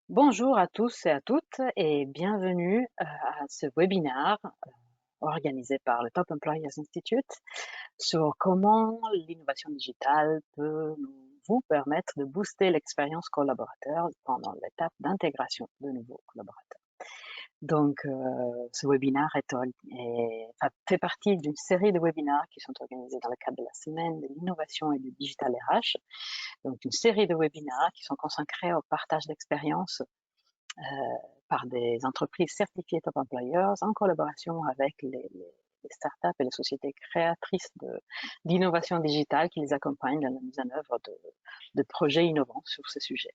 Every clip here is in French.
Bonjour à tous et à toutes et bienvenue à ce webinaire organisé par le Top Employers Institute sur comment l'innovation digitale peut vous permettre de booster l'expérience collaborateur pendant l'étape d'intégration de nouveaux collaborateurs. Donc, ce webinaire fait partie d'une série de webinaires qui sont organisés dans le cadre de la semaine de l'innovation et du digital RH. Donc, une série de webinaires qui sont consacrés au partage d'expériences par des entreprises certifiées Top Employers en collaboration avec les startups et les sociétés créatrices d'innovation digitale qui les accompagnent dans la mise en œuvre de projets innovants sur ce sujet.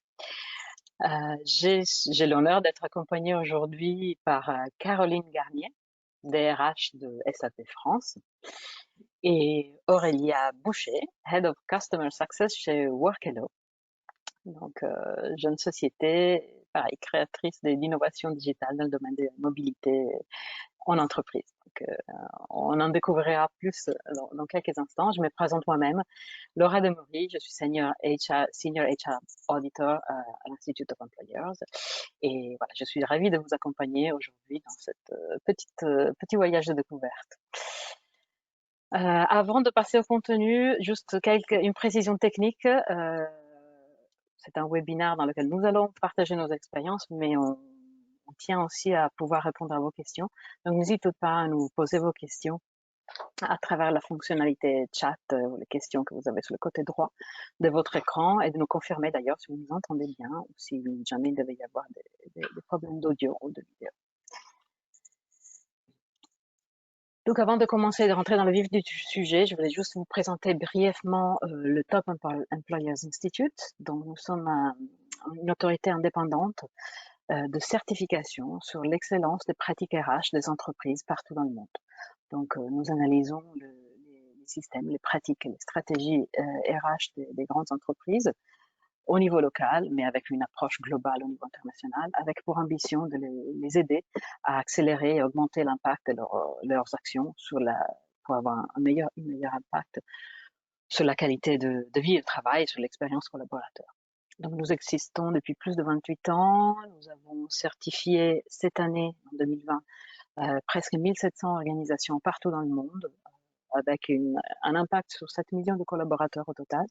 J'ai l'honneur d'être accompagnée aujourd'hui par Caroline Garnier, DRH de SAP France, et Aurélia Boucher, Head of Customer Success chez Workello. Donc, jeune société, pareil, créatrice d'innovation digitale dans le domaine de la mobilité en entreprise. Donc, on en découvrira plus dans quelques instants. Je me présente moi-même, Laura Demery, je suis Senior HR Auditor à l'Institute of Employers. Et voilà, je suis ravie de vous accompagner aujourd'hui dans cette petit voyage de découverte. Avant de passer au contenu, juste une précision technique. C'est un webinaire dans lequel nous allons partager nos expériences, mais on tient aussi à pouvoir répondre à vos questions. Donc, n'hésitez pas à nous poser vos questions à travers la fonctionnalité chat ou les questions que vous avez sur le côté droit de votre écran et de nous confirmer d'ailleurs si vous nous entendez bien ou si jamais il devait y avoir des problèmes d'audio ou de vidéo. Donc, avant de commencer et de rentrer dans le vif du sujet, je voulais juste vous présenter brièvement le Top Employers Institute, dont nous sommes une autorité indépendante de certification sur l'excellence des pratiques RH des entreprises partout dans le monde. Donc, nous analysons les systèmes, les pratiques et les stratégies RH des grandes entreprises au niveau local, mais avec une approche globale au niveau international, avec pour ambition de les aider à accélérer et augmenter l'impact de leurs actions pour avoir un meilleur impact sur la qualité de vie et de travail et sur l'expérience collaborateur. Donc, nous existons depuis plus de 28 ans. Nous avons certifié cette année, en 2020, presque 1700 organisations partout dans le monde, avec un impact sur 7 millions de collaborateurs au total.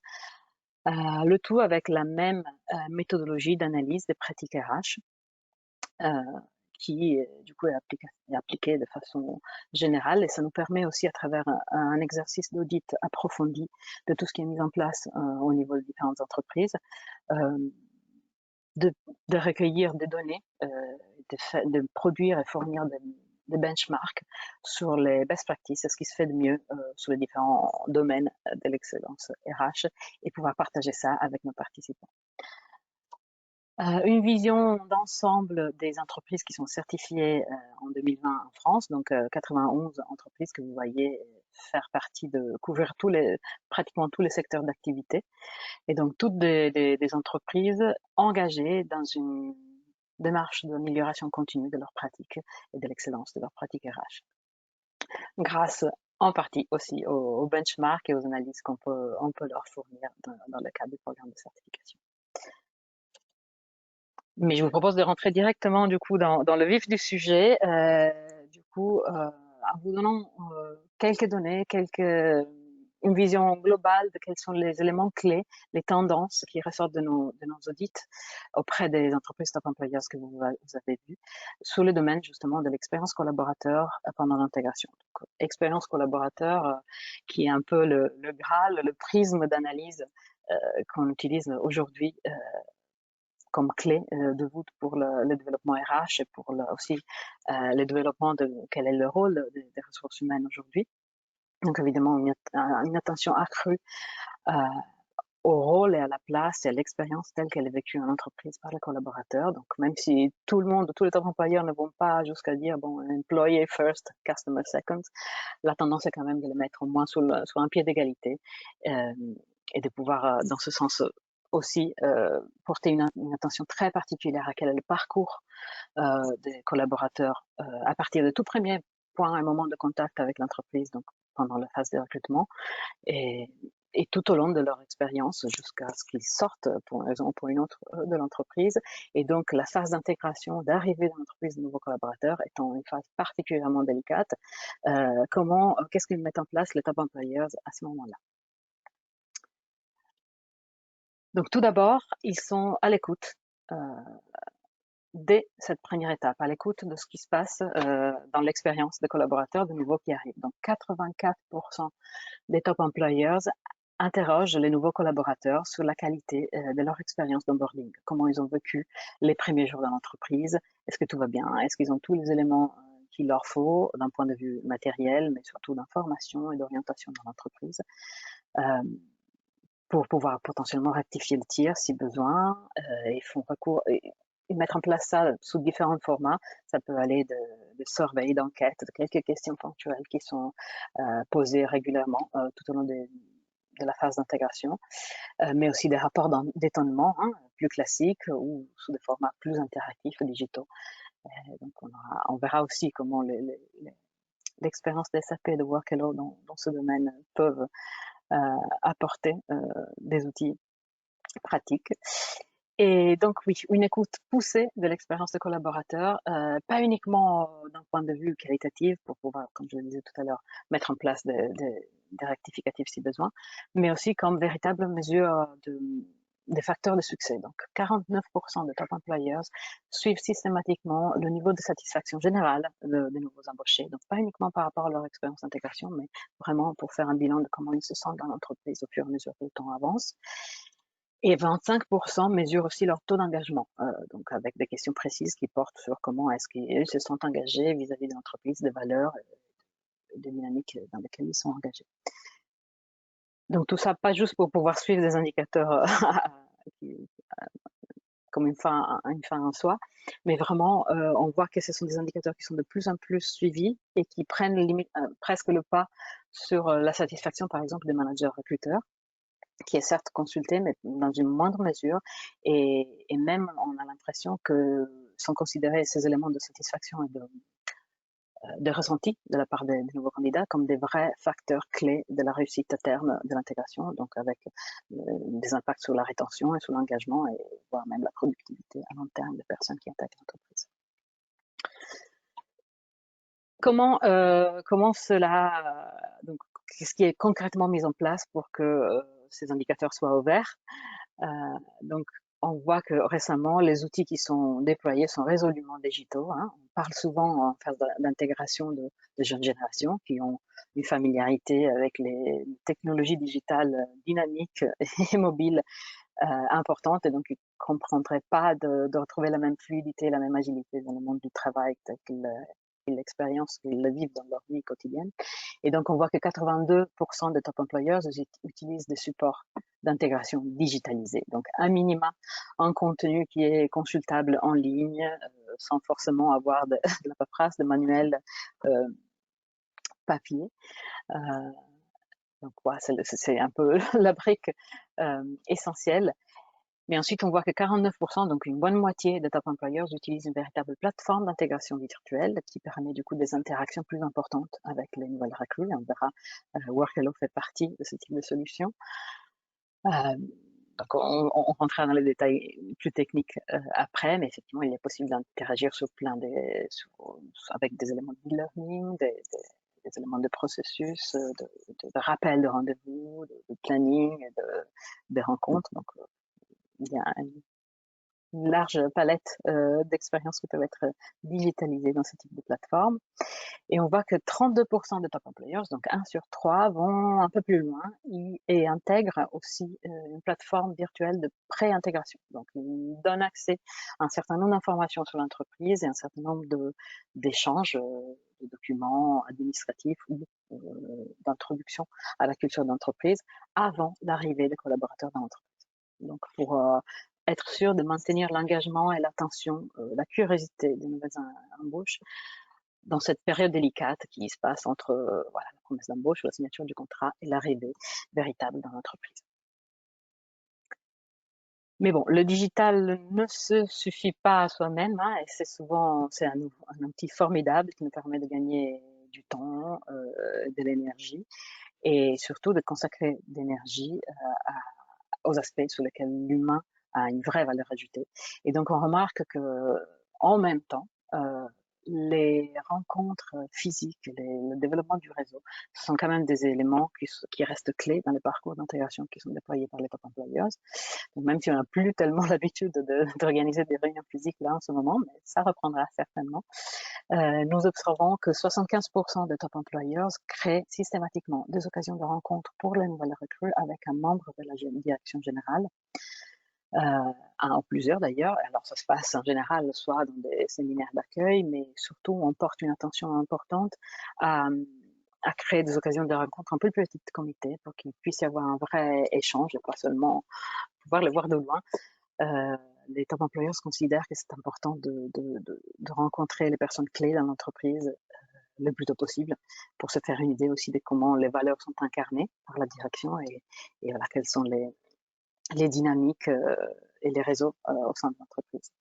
Le tout avec la même méthodologie d'analyse des pratiques RH, qui du coup est appliquée de façon générale, et ça nous permet aussi à travers un exercice d'audit approfondi de tout ce qui est mis en place au niveau de différentes entreprises, de recueillir des données, de produire et fournir des benchmarks sur les best practices, ce qui se fait de mieux sur les différents domaines de l'excellence RH, et pouvoir partager ça avec nos participants. Une vision d'ensemble des entreprises qui sont certifiées en 2020 en France, donc 91 entreprises que vous voyez couvrir pratiquement tous les secteurs d'activité, et donc toutes des entreprises engagées dans une démarche d'amélioration continue de leurs pratiques et de l'excellence de leurs pratiques RH, grâce en partie aussi aux benchmarks et aux analyses on peut leur fournir dans le cadre du programme de certification. Mais je vous propose de rentrer directement du coup dans le vif du sujet, en vous donnant quelques données, une vision globale de quels sont les éléments clés, les tendances qui ressortent de nos audits auprès des entreprises Top Employers que vous avez vues, sur le domaine justement de l'expérience collaborateur pendant l'intégration. Donc, expérience collaborateur qui est un peu le Graal, le prisme d'analyse qu'on utilise aujourd'hui comme clé de voûte pour le développement RH et pour aussi le développement de quel est le rôle des ressources humaines aujourd'hui. Donc évidemment, une attention accrue au rôle et à la place et à l'expérience telle qu'elle est vécue en entreprise par les collaborateurs. Donc même si tous les top employeurs ne vont pas jusqu'à dire bon, employee first, customer second, la tendance est quand même de les mettre au moins sur un pied d'égalité et de pouvoir dans ce sens aussi porter une attention très particulière à quel est le parcours des collaborateurs à partir de tout premier point, un moment de contact avec l'entreprise, donc pendant la phase de recrutement, et et tout au long de leur expérience jusqu'à ce qu'ils sortent pour une raison ou pour une autre de l'entreprise. Et donc la phase d'intégration, d'arrivée dans l'entreprise de nouveaux collaborateurs étant une phase particulièrement délicate, qu'est-ce qu'ils mettent en place les top employers à ce moment-là? Donc tout d'abord, ils sont à l'écoute dès cette première étape, à l'écoute de ce qui se passe dans l'expérience des collaborateurs de nouveaux qui arrivent. Donc 84% des top employers interrogent les nouveaux collaborateurs sur la qualité de leur expérience d'onboarding, comment ils ont vécu les premiers jours dans l'entreprise, est-ce que tout va bien, est-ce qu'ils ont tous les éléments qu'il leur faut d'un point de vue matériel, mais surtout d'information et d'orientation dans l'entreprise, pour pouvoir potentiellement rectifier le tir si besoin. Ils font recours et mettre en place ça sous différents formats. Ça peut aller de surveys, d'enquêtes, de quelques questions ponctuelles qui sont posées régulièrement tout au long de la phase d'intégration, mais aussi des rapports d'étonnement plus classiques ou sous des formats plus interactifs et digitaux. Donc on verra aussi comment l'expérience des SAP et de Workelo dans ce domaine peuvent apporter des outils pratiques. Et donc oui, une écoute poussée de l'expérience de collaborateur, pas uniquement d'un point de vue qualitatif pour pouvoir, comme je le disais tout à l'heure, mettre en place des rectificatifs si besoin, mais aussi comme véritable mesure des facteurs de succès. Donc 49% de top employers suivent systématiquement le niveau de satisfaction générale des nouveaux embauchés, donc pas uniquement par rapport à leur expérience d'intégration, mais vraiment pour faire un bilan de comment ils se sentent dans l'entreprise au fur et à mesure que le temps avance. Et 25% mesurent aussi leur taux d'engagement, donc avec des questions précises qui portent sur comment est-ce qu'ils se sont engagés vis-à-vis de l'entreprise, des valeurs, des dynamiques dans lesquelles ils sont engagés. Donc tout ça, pas juste pour pouvoir suivre des indicateurs comme une fin en soi, mais vraiment, on voit que ce sont des indicateurs qui sont de plus en plus suivis et qui prennent limite, presque le pas sur la satisfaction, par exemple, des managers recruteurs, qui est certes consulté, mais dans une moindre mesure. Et même, on a l'impression que sont considérés ces éléments de satisfaction et de ressenti de la part des nouveaux candidats comme des vrais facteurs clés de la réussite à terme de l'intégration, donc avec des impacts sur la rétention et sur l'engagement, et voire même la productivité à long terme des personnes qui intègrent l'entreprise. Comment cela, donc, qu'est-ce qui est concrètement mis en place pour que ces indicateurs soient ouverts? Donc, on voit que récemment, les outils qui sont déployés sont résolument digitaux. On parle souvent en phase d'intégration de jeunes générations qui ont une familiarité avec les technologies digitales dynamiques et mobiles importantes, et donc ils ne comprendraient pas de retrouver la même fluidité, la même agilité dans le monde du travail tel qu'ils l'expérience qu'ils le vivent dans leur vie quotidienne. Et donc, on voit que 82% des top employers utilisent des supports d'intégration digitalisés. Donc, un minima, un contenu qui est consultable en ligne, sans forcément avoir de la paperasse, de manuel papier. Donc, ouais, c'est un peu la brique essentielle. Mais ensuite, on voit que 49%, donc une bonne moitié des top employers, utilisent une véritable plateforme d'intégration virtuelle qui permet du coup des interactions plus importantes avec les nouvelles recrues. On verra, Workelo fait partie de ce type de solution. Donc on rentrera dans les détails plus techniques après, mais effectivement, il est possible d'interagir sur avec des éléments de e-learning, des éléments de processus, de rappel de rendez-vous, de planning, des rencontres. Donc, il y a une large palette d'expériences qui peuvent être digitalisées dans ce type de plateforme. Et on voit que 32% de top employers, donc 1 sur 3, vont un peu plus loin et intègrent aussi une plateforme virtuelle de pré-intégration. Donc, ils donnent accès à un certain nombre d'informations sur l'entreprise et un certain nombre d'échanges, de documents administratifs ou d'introduction à la culture d'entreprise avant l'arrivée des collaborateurs dans l'entreprise. Donc, pour être sûr de maintenir l'engagement et l'attention, la curiosité des nouvelles embauches dans cette période délicate qui se passe entre la promesse d'embauche, la signature du contrat et l'arrivée véritable dans l'entreprise. Mais bon, le digital ne se suffit pas à soi-même, et c'est un outil formidable qui nous permet de gagner du temps, de l'énergie, et surtout de consacrer d'énergie aux aspects sur lesquels l'humain a une vraie valeur ajoutée. Et donc, on remarque que, en même temps, les rencontres physiques, le développement du réseau, ce sont quand même des éléments qui restent clés dans les parcours d'intégration qui sont déployés par les top employers. Donc, même si on n'a plus tellement l'habitude d'organiser des réunions physiques là en ce moment, mais ça reprendra certainement. Nous observons que 75% des top employers créent systématiquement des occasions de rencontre pour les nouvelles recrues avec un membre de la direction générale, un ou plusieurs d'ailleurs. Alors ça se passe en général soit dans des séminaires d'accueil, mais surtout on porte une attention importante à, à créer des occasions de rencontre un peu plus petits comités pour qu'il puisse y avoir un vrai échange et pas seulement pouvoir les voir de loin. Les top employers considèrent que c'est important de rencontrer les personnes clés dans l'entreprise le plus tôt possible pour se faire une idée aussi de comment les valeurs sont incarnées par la direction et voilà, quelles sont les dynamiques et les réseaux au sein de l'entreprise.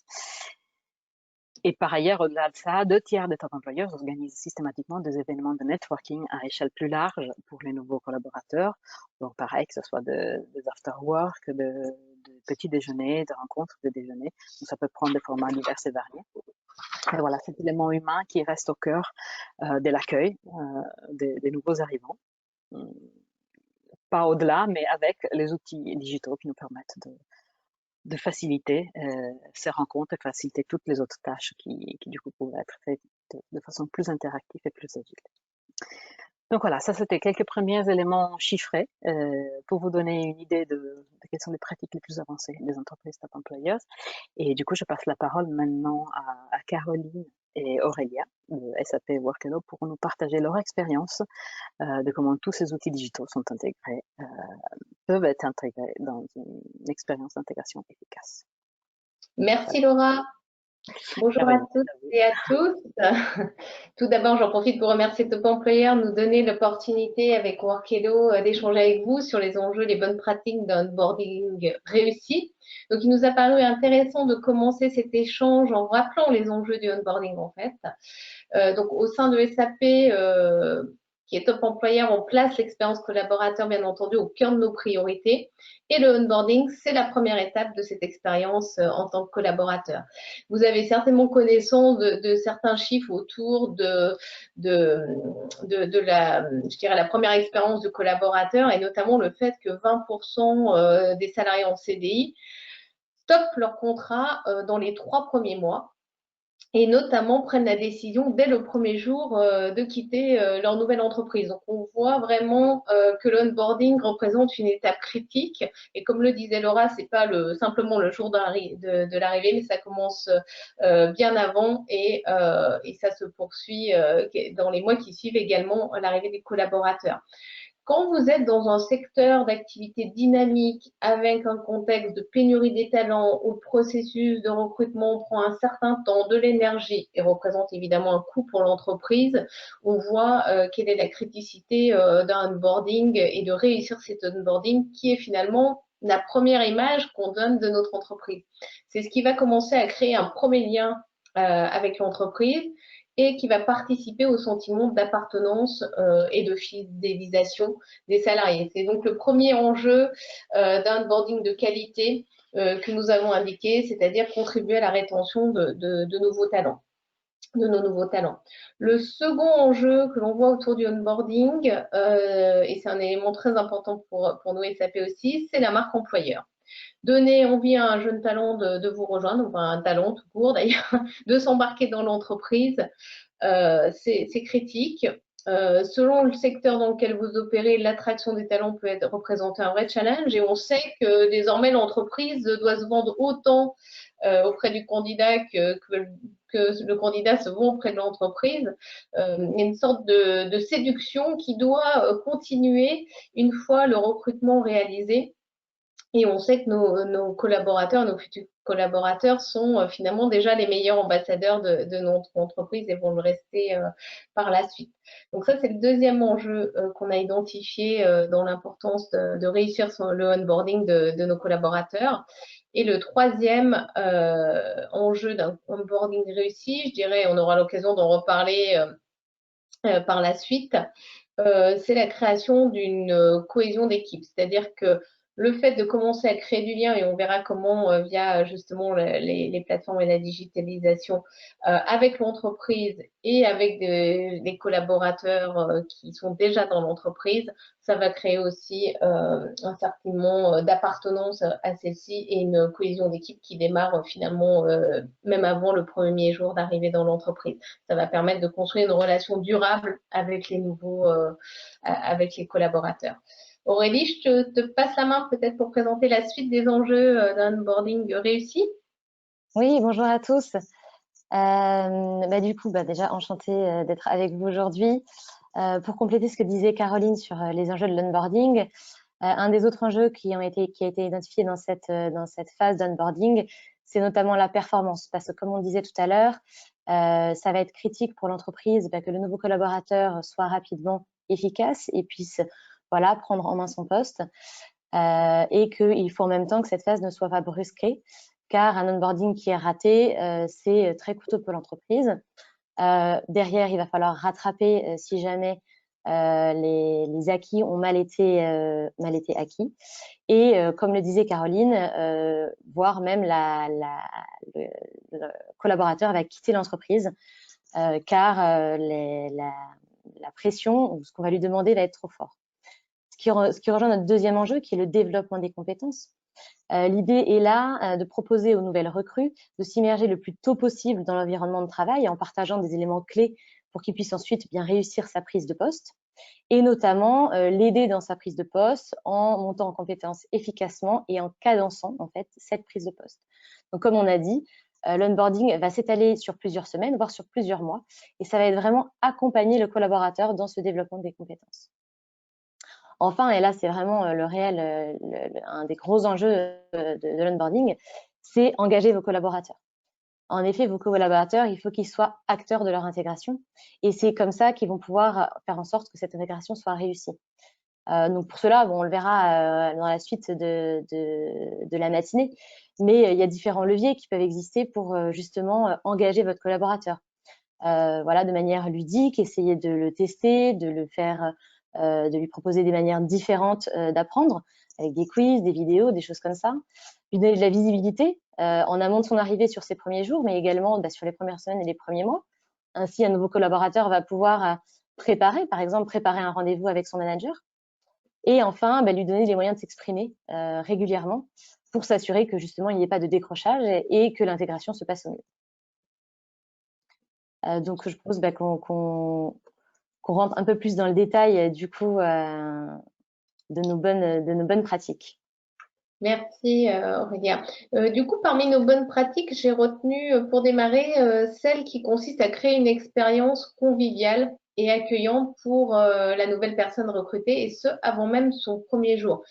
Et par ailleurs, au-delà de ça, 2 tiers des top employers organisent systématiquement des événements de networking à échelle plus large pour les nouveaux collaborateurs. Donc, pareil, que ce soit des after-work, de petits déjeuners, de rencontres, de déjeuners. Donc, ça peut prendre des formats divers et variés. Et voilà, cet élément humain qui reste au cœur de l'accueil des nouveaux arrivants. Pas au-delà, mais avec les outils digitaux qui nous permettent de faciliter ces rencontres et faciliter toutes les autres tâches qui du coup pourraient être faites de façon plus interactive et plus agile. Donc voilà, ça c'était quelques premiers éléments chiffrés pour vous donner une idée de quelles sont les pratiques les plus avancées des entreprises top employers. Et du coup, je passe la parole maintenant à Caroline et Aurélia de SAP Workelo pour nous partager leur expérience de comment tous ces outils digitaux sont intégrés, peuvent être intégrés dans une expérience d'intégration efficace. Merci Laura. Bonjour à toutes et à tous. Tout d'abord, j'en profite pour remercier Top Employer de nous donner l'opportunité avec Workelo d'échanger avec vous sur les enjeux, les bonnes pratiques d'onboarding réussi. Donc, il nous a paru intéressant de commencer cet échange en rappelant les enjeux du onboarding en fait. Donc, au sein de SAP, qui est Top Employer, on place l'expérience collaborateur, bien entendu, au cœur de nos priorités. Et le onboarding, c'est la première étape de cette expérience en tant que collaborateur. Vous avez certainement connaissance de certains chiffres autour de la, je dirais, la première expérience de collaborateur et notamment le fait que 20% des salariés en CDI stoppent leur contrat dans les 3 premiers mois et notamment prennent la décision dès le premier jour de quitter leur nouvelle entreprise. Donc, on voit vraiment que l'onboarding représente une étape critique. Et comme le disait Laura, c'est pas simplement le jour de l'arrivée, mais ça commence bien avant et ça se poursuit dans les mois qui suivent également l'arrivée des collaborateurs. Quand vous êtes dans un secteur d'activité dynamique avec un contexte de pénurie des talents où le processus de recrutement prend un certain temps, de l'énergie et représente évidemment un coût pour l'entreprise, on voit quelle est la criticité d'un onboarding et de réussir cet onboarding qui est finalement la première image qu'on donne de notre entreprise. C'est ce qui va commencer à créer un premier lien avec l'entreprise et qui va participer au sentiment d'appartenance et de fidélisation des salariés. C'est donc le premier enjeu d'un onboarding de qualité que nous avons indiqué, c'est-à-dire contribuer à la rétention de nouveaux talents. De nos nouveaux talents. Le second enjeu que l'on voit autour du onboarding, et c'est un élément très important pour nous SAP aussi, c'est la marque employeur. Donner envie à un jeune talent de vous rejoindre, enfin un talent tout court d'ailleurs, de s'embarquer dans l'entreprise, c'est critique. Selon le secteur dans lequel vous opérez, l'attraction des talents peut représenter un vrai challenge et on sait que désormais l'entreprise doit se vendre autant auprès du candidat que le candidat se vend auprès de l'entreprise. Il y a une sorte de séduction qui doit continuer une fois le recrutement réalisé. Et on sait que nos collaborateurs, nos futurs collaborateurs sont finalement déjà les meilleurs ambassadeurs de notre entreprise et vont le rester par la suite. Donc ça, c'est le deuxième enjeu qu'on a identifié dans l'importance de réussir le onboarding de nos collaborateurs. Et le troisième enjeu d'un onboarding réussi, je dirais, on aura l'occasion d'en reparler par la suite, c'est la création d'une cohésion d'équipe. C'est-à-dire que le fait de commencer à créer du lien, et on verra comment via justement les plateformes et la digitalisation avec l'entreprise et avec des collaborateurs qui sont déjà dans l'entreprise, ça va créer aussi un sentiment d'appartenance à celle-ci et une cohésion d'équipe qui démarre finalement même avant le premier jour d'arrivée dans l'entreprise. Ça va permettre de construire une relation durable avec les nouveaux, avec les collaborateurs. Aurélie, je te passe la main peut-être pour présenter la suite des enjeux d'un onboarding réussi. Oui, bonjour à tous. Du coup, déjà enchantée d'être avec vous aujourd'hui. Pour compléter ce que disait Caroline sur les enjeux de l'onboarding, un des autres enjeux qui a été identifié dans cette phase d'onboarding, c'est notamment la performance. Parce que comme on disait tout à l'heure, ça va être critique pour l'entreprise que le nouveau collaborateur soit rapidement efficace et puisse prendre en main son poste. Et qu'il faut en même temps que cette phase ne soit pas brusquée, car un onboarding qui est raté, c'est très coûteux pour l'entreprise. Derrière, il va falloir rattraper si jamais les acquis ont mal été acquis. Et comme le disait Caroline, voire même le collaborateur va quitter l'entreprise car la pression ou ce qu'on va lui demander va être trop fort. Ce qui rejoint notre deuxième enjeu, qui est le développement des compétences. L'idée est là de proposer aux nouvelles recrues de s'immerger le plus tôt possible dans l'environnement de travail en partageant des éléments clés pour qu'ils puissent ensuite bien réussir sa prise de poste et notamment l'aider dans sa prise de poste en montant en compétences efficacement et en cadençant en fait cette prise de poste. Donc comme on a dit, l'onboarding va s'étaler sur plusieurs semaines, voire sur plusieurs mois, et ça va être vraiment accompagner le collaborateur dans ce développement des compétences. Enfin, et là, c'est vraiment un des gros enjeux de l'onboarding, c'est engager vos collaborateurs. En effet, vos collaborateurs, il faut qu'ils soient acteurs de leur intégration et c'est comme ça qu'ils vont pouvoir faire en sorte que cette intégration soit réussie. Donc pour cela, on le verra dans la suite de la matinée, mais il y a différents leviers qui peuvent exister pour justement engager votre collaborateur. De manière ludique, essayer de le tester, de le faire de lui proposer des manières différentes d'apprendre, avec des quiz, des vidéos, des choses comme ça. Lui donner de la visibilité en amont de son arrivée sur ses premiers jours, mais également sur les premières semaines et les premiers mois. Ainsi, un nouveau collaborateur va pouvoir préparer un rendez-vous avec son manager. Et enfin, lui donner les moyens de s'exprimer régulièrement pour s'assurer que justement, il n'y ait pas de décrochage et que l'intégration se passe au mieux. Donc, je propose qu'on rentre un peu plus dans le détail du coup de nos bonnes pratiques. Merci Aurélia. Du coup, parmi nos bonnes pratiques, j'ai retenu pour démarrer celle qui consiste à créer une expérience conviviale et accueillante pour la nouvelle personne recrutée, et ce, avant même son premier jour.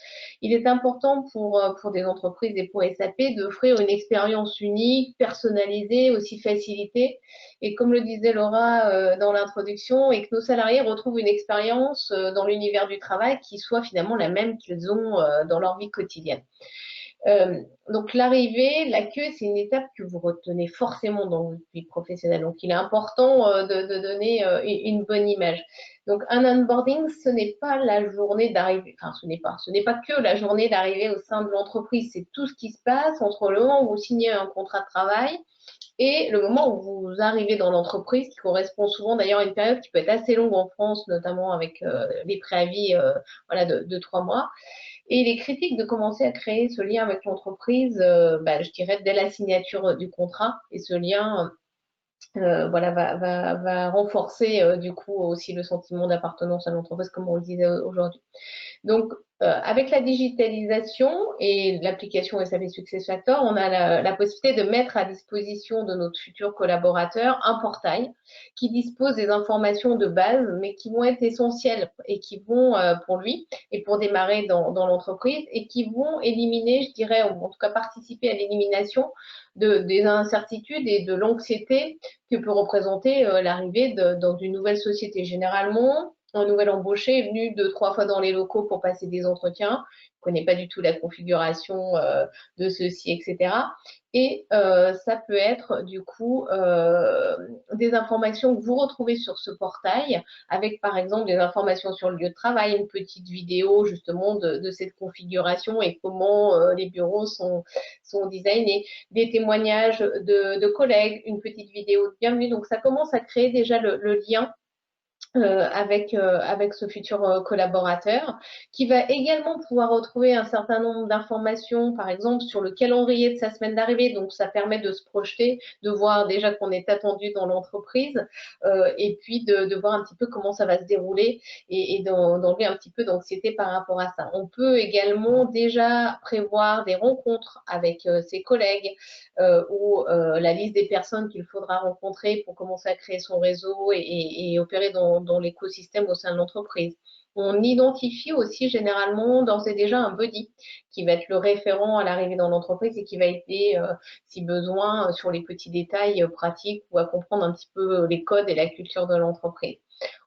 Il est important pour des entreprises et pour SAP d'offrir une expérience unique, personnalisée, aussi facilitée. Et comme le disait Laura dans l'introduction, et que nos salariés retrouvent une expérience dans l'univers du travail qui soit finalement la même qu'ils ont dans leur vie quotidienne. Donc l'arrivée, l'accueil, c'est une étape que vous retenez forcément dans votre vie professionnelle. Donc il est important de donner une bonne image. Donc un onboarding, ce n'est pas la journée d'arrivée, enfin ce n'est pas que la journée d'arrivée au sein de l'entreprise, c'est tout ce qui se passe entre le moment où vous signez un contrat de travail et le moment où vous arrivez dans l'entreprise, qui correspond souvent d'ailleurs à une période qui peut être assez longue en France, notamment avec les préavis de 3 mois. Et il est critique de commencer à créer ce lien avec l'entreprise, je dirais, dès la signature du contrat. Et ce lien va renforcer du coup aussi le sentiment d'appartenance à l'entreprise, comme on le disait aujourd'hui. Donc, avec la digitalisation et l'application SAP SuccessFactors, on a la possibilité de mettre à disposition de notre futur collaborateur un portail qui dispose des informations de base, mais qui vont être essentielles et qui vont, pour lui et pour démarrer dans l'entreprise, et qui vont éliminer, je dirais, ou en tout cas participer à l'élimination des incertitudes et de l'anxiété que peut représenter l'arrivée dans une nouvelle société. Généralement, un nouvel embauché est venu 2-3 fois dans les locaux pour passer des entretiens, ne connaît pas du tout la configuration de ceci, etc. Et ça peut être du coup des informations que vous retrouvez sur ce portail, avec par exemple des informations sur le lieu de travail, une petite vidéo justement de cette configuration et comment les bureaux sont designés, des témoignages de collègues, une petite vidéo de bienvenue. Donc ça commence à créer déjà le lien avec ce futur collaborateur, qui va également pouvoir retrouver un certain nombre d'informations, par exemple sur le calendrier de sa semaine d'arrivée. Donc ça permet de se projeter, de voir déjà qu'on est attendu dans l'entreprise, et puis de voir un petit peu comment ça va se dérouler et d'enlever un petit peu d'anxiété par rapport à ça. On peut également déjà prévoir des rencontres avec ses collègues, ou la liste des personnes qu'il faudra rencontrer pour commencer à créer son réseau et opérer dans l'écosystème au sein de l'entreprise. On identifie aussi généralement d'ores et déjà un buddy qui va être le référent à l'arrivée dans l'entreprise et qui va aider, si besoin, sur les petits détails pratiques ou à comprendre un petit peu les codes et la culture de l'entreprise.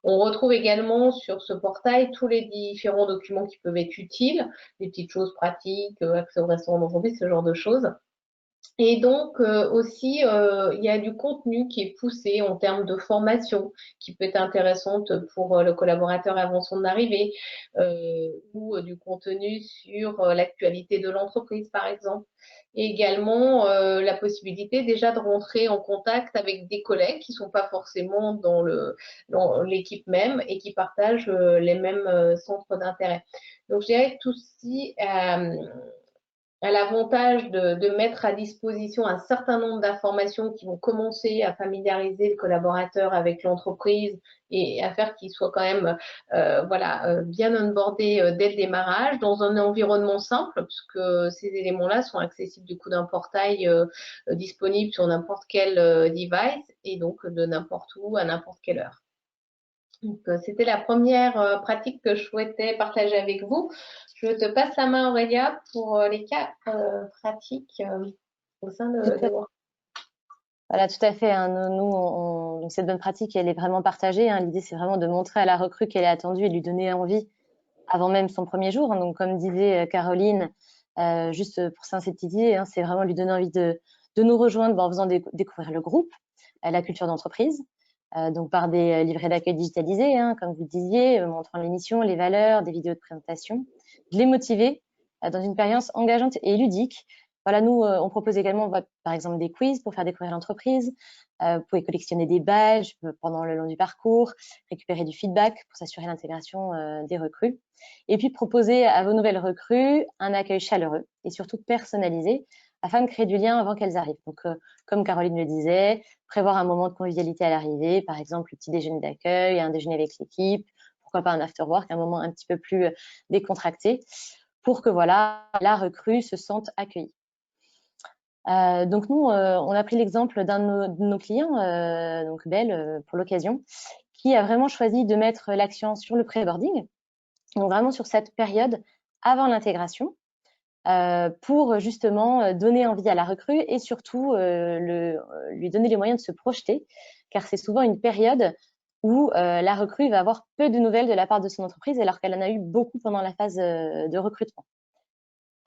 On retrouve également sur ce portail tous les différents documents qui peuvent être utiles, des petites choses pratiques, accès au restaurant d'entreprise, ce genre de choses. Et donc aussi, il y a du contenu qui est poussé en termes de formation, qui peut être intéressante pour le collaborateur avant son arrivée, ou du contenu sur l'actualité de l'entreprise, par exemple. Et également la possibilité déjà de rentrer en contact avec des collègues qui ne sont pas forcément dans l'équipe même et qui partagent les mêmes centres d'intérêt. Donc, je dirais que tout ceci a l'avantage de mettre à disposition un certain nombre d'informations qui vont commencer à familiariser le collaborateur avec l'entreprise et à faire qu'il soit quand même bien onboardé dès le démarrage dans un environnement simple, puisque ces éléments-là sont accessibles du coup d'un portail disponible sur n'importe quel device et donc de n'importe où à n'importe quelle heure. Donc, c'était la première pratique que je souhaitais partager avec vous. Je te passe la main, Aurélia, pour les cas pratiques au sein de moi. Voilà, tout à fait. Hein. Donc cette bonne pratique, elle est vraiment partagée. Hein. L'idée, c'est vraiment de montrer à la recrue qu'elle est attendue et de lui donner envie avant même son premier jour. Hein. Donc, comme disait Caroline, juste pour synthétiser, hein, c'est vraiment lui donner envie de nous rejoindre en faisant découvrir le groupe, la culture d'entreprise, donc par des livrets d'accueil digitalisés, hein, comme vous le disiez, montrant l'émission, les valeurs, des vidéos de présentation, de les motiver dans une expérience engageante et ludique. Voilà, nous, on propose également, par exemple, des quiz pour faire découvrir l'entreprise. Vous pouvez collectionner des badges pendant le long du parcours, récupérer du feedback pour s'assurer l'intégration des recrues. Et puis, proposer à vos nouvelles recrues un accueil chaleureux et surtout personnalisé afin de créer du lien avant qu'elles arrivent. Donc, comme Caroline le disait, prévoir un moment de convivialité à l'arrivée, par exemple le petit déjeuner d'accueil, un déjeuner avec l'équipe, pourquoi pas un after work, un moment un petit peu plus décontracté, pour que voilà, la recrue se sente accueillie. Donc nous, on a pris l'exemple d'un de nos clients, donc Belle, pour l'occasion, qui a vraiment choisi de mettre l'accent sur le pré-boarding, donc vraiment sur cette période avant l'intégration, pour justement donner envie à la recrue et surtout lui donner les moyens de se projeter, car c'est souvent une période où la recrue va avoir peu de nouvelles de la part de son entreprise alors qu'elle en a eu beaucoup pendant la phase de recrutement.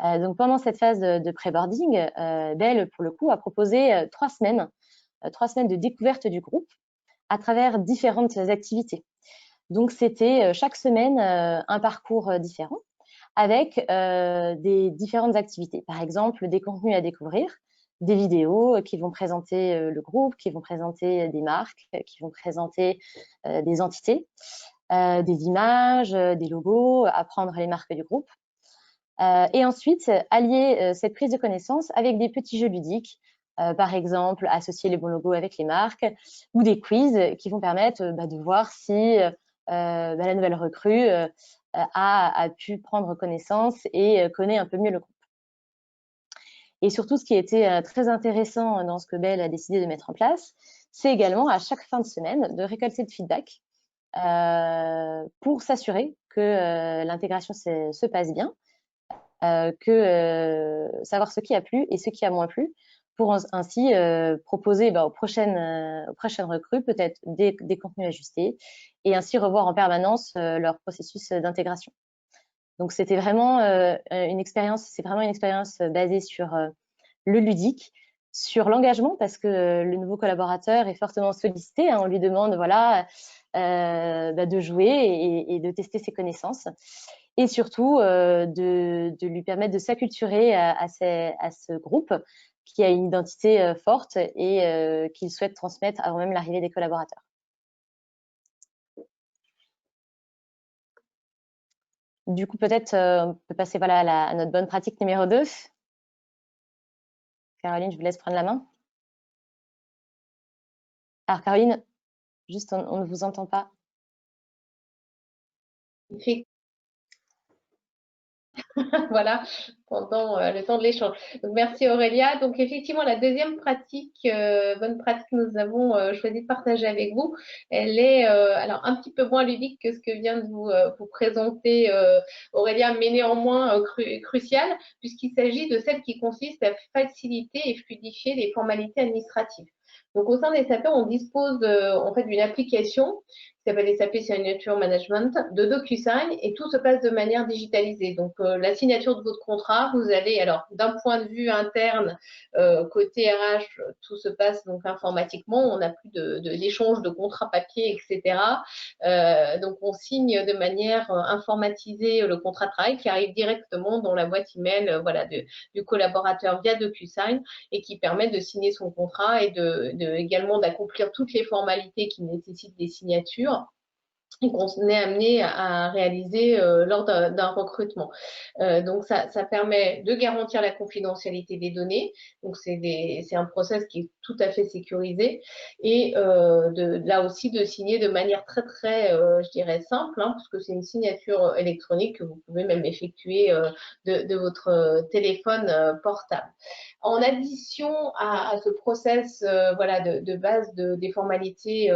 Donc pendant cette phase de pré-boarding, Belle, pour le coup, a proposé 3 semaines de découverte du groupe à travers différentes activités. Donc c'était chaque semaine un parcours différent avec des différentes activités. Par exemple, des contenus à découvrir, des vidéos qui vont présenter le groupe, qui vont présenter des marques, qui vont présenter des entités, des images, des logos, apprendre les marques du groupe. Et ensuite, allier cette prise de connaissance avec des petits jeux ludiques, par exemple, associer les bons logos avec les marques ou des quiz qui vont permettre de voir si la nouvelle recrue a pu prendre connaissance et connaît un peu mieux le groupe. Et surtout, ce qui était très intéressant dans ce que Belle a décidé de mettre en place, c'est également à chaque fin de semaine de récolter le feedback pour s'assurer que l'intégration se passe bien, savoir ce qui a plu et ce qui a moins plu, pour ainsi proposer aux prochaines recrues peut-être des contenus ajustés et ainsi revoir en permanence leur processus d'intégration. Donc c'était vraiment une expérience basée sur le ludique, sur l'engagement, parce que le nouveau collaborateur est fortement sollicité, hein, on lui demande voilà de jouer et de tester ses connaissances, et surtout de lui permettre de s'acculturer à ce groupe qui a une identité forte et qu'il souhaite transmettre avant même l'arrivée des collaborateurs. Du coup, peut-être on peut passer à notre bonne pratique numéro 2. Caroline, je vous laisse prendre la main. Alors Caroline, juste on ne vous entend pas. Voilà, pendant le temps de l'échange. Donc, merci Aurélia. Donc, effectivement, la deuxième pratique, bonne pratique que nous avons choisi de partager avec vous, elle est alors un petit peu moins ludique que ce que vient de vous présenter Aurélia, mais néanmoins cruciale, puisqu'il s'agit de celle qui consiste à faciliter et fluidifier les formalités administratives. Donc, au sein des SAP, on dispose en fait d'une application qui s'appelle SAP Signature Management de DocuSign, et tout se passe de manière digitalisée. Donc, la signature de votre contrat, vous allez, alors, d'un point de vue interne, côté RH, tout se passe donc informatiquement. On n'a plus d'échange de contrats papier, etc. Donc, on signe de manière informatisée le contrat de travail qui arrive directement dans la boîte email du collaborateur via DocuSign, et qui permet de signer son contrat et également d'accomplir toutes les formalités qui nécessitent des signatures et qu'on est amené à réaliser lors d'un recrutement. Donc, ça permet de garantir la confidentialité des données. Donc, c'est un process qui est tout à fait sécurisé, et là aussi de signer de manière très, très, je dirais, simple, hein, parce que c'est une signature électronique que vous pouvez même effectuer de votre téléphone portable. En addition à ce process de base des formalités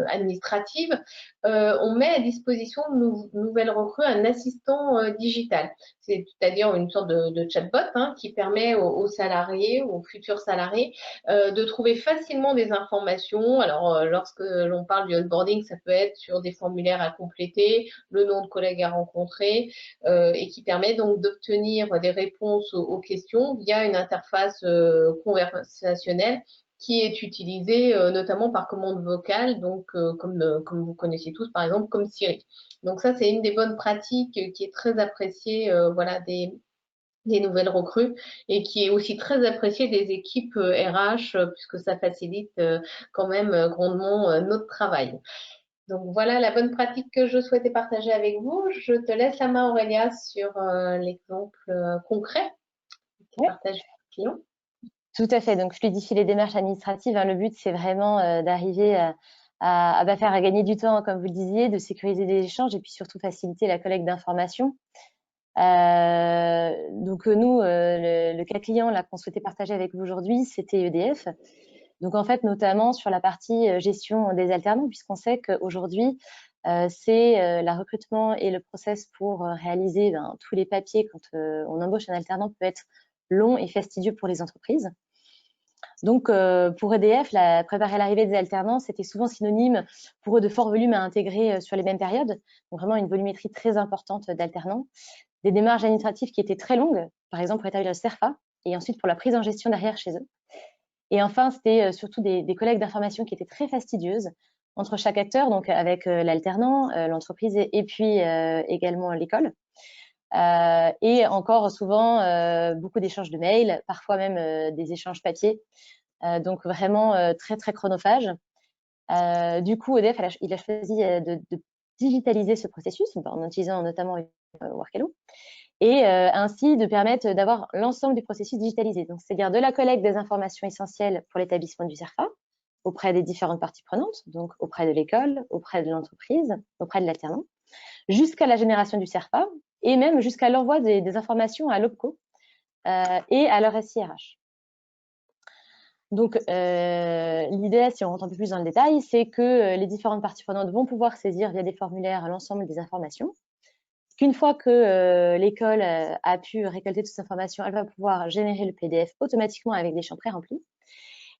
administrative, on met à disposition de nouvelles recrues un assistant digital, c'est-à-dire une sorte de chatbot qui permet aux salariés, aux futurs salariés, de trouver facilement des informations. Alors, lorsque l'on parle du onboarding, ça peut être sur des formulaires à compléter, le nom de collègue à rencontrer, et qui permet donc d'obtenir des réponses aux questions via une interface conversationnelle qui est utilisé notamment par commande vocale, donc comme vous connaissez tous, par exemple, comme Siri. Donc ça, c'est une des bonnes pratiques qui est très appréciée des nouvelles recrues, et qui est aussi très appréciée des équipes RH, puisque ça facilite quand même grandement notre travail. Donc voilà la bonne pratique que je souhaitais partager avec vous. Je te laisse la main, Aurélia, sur l'exemple concret qui est partagé par le client. Tout à fait. Donc, fluidifier les démarches administratives, hein, le but, c'est vraiment d'arriver à faire gagner du temps, comme vous le disiez, de sécuriser les échanges et puis surtout faciliter la collecte d'informations. Donc, nous, le cas client là qu'on souhaitait partager avec vous aujourd'hui, c'était EDF. Donc, en fait, notamment sur la partie gestion des alternants, puisqu'on sait qu'aujourd'hui, c'est le recrutement et le process pour réaliser tous les papiers quand on embauche un alternant peut être long et fastidieux pour les entreprises. Donc, pour EDF, préparer l'arrivée des alternants, c'était souvent synonyme pour eux de fort volume à intégrer sur les mêmes périodes. Donc, vraiment une volumétrie très importante d'alternants. Des démarches administratives qui étaient très longues, par exemple pour établir le CERFA, et ensuite pour la prise en gestion derrière chez eux. Et enfin, c'était surtout des collectes d'informations qui étaient très fastidieuses entre chaque acteur, donc avec l'alternant, l'entreprise et puis également l'école. Et encore souvent beaucoup d'échanges de mails, parfois même des échanges papier, donc vraiment très très chronophage. Du coup, EDF il a choisi de digitaliser ce processus en utilisant notamment Workelo, et ainsi de permettre d'avoir l'ensemble du processus digitalisé. Donc, c'est-à-dire de la collecte des informations essentielles pour l'établissement du CERFA auprès des différentes parties prenantes, donc auprès de l'école, auprès de l'entreprise, auprès de l'alternant, jusqu'à la génération du CERFA, et même jusqu'à l'envoi des informations à l'OPCO et à leur SIRH. Donc, l'idée, si on rentre un peu plus dans le détail, c'est que les différentes parties prenantes vont pouvoir saisir via des formulaires l'ensemble des informations, qu'une fois que l'école a pu récolter toute cette information, elle va pouvoir générer le PDF automatiquement avec des champs pré-remplis.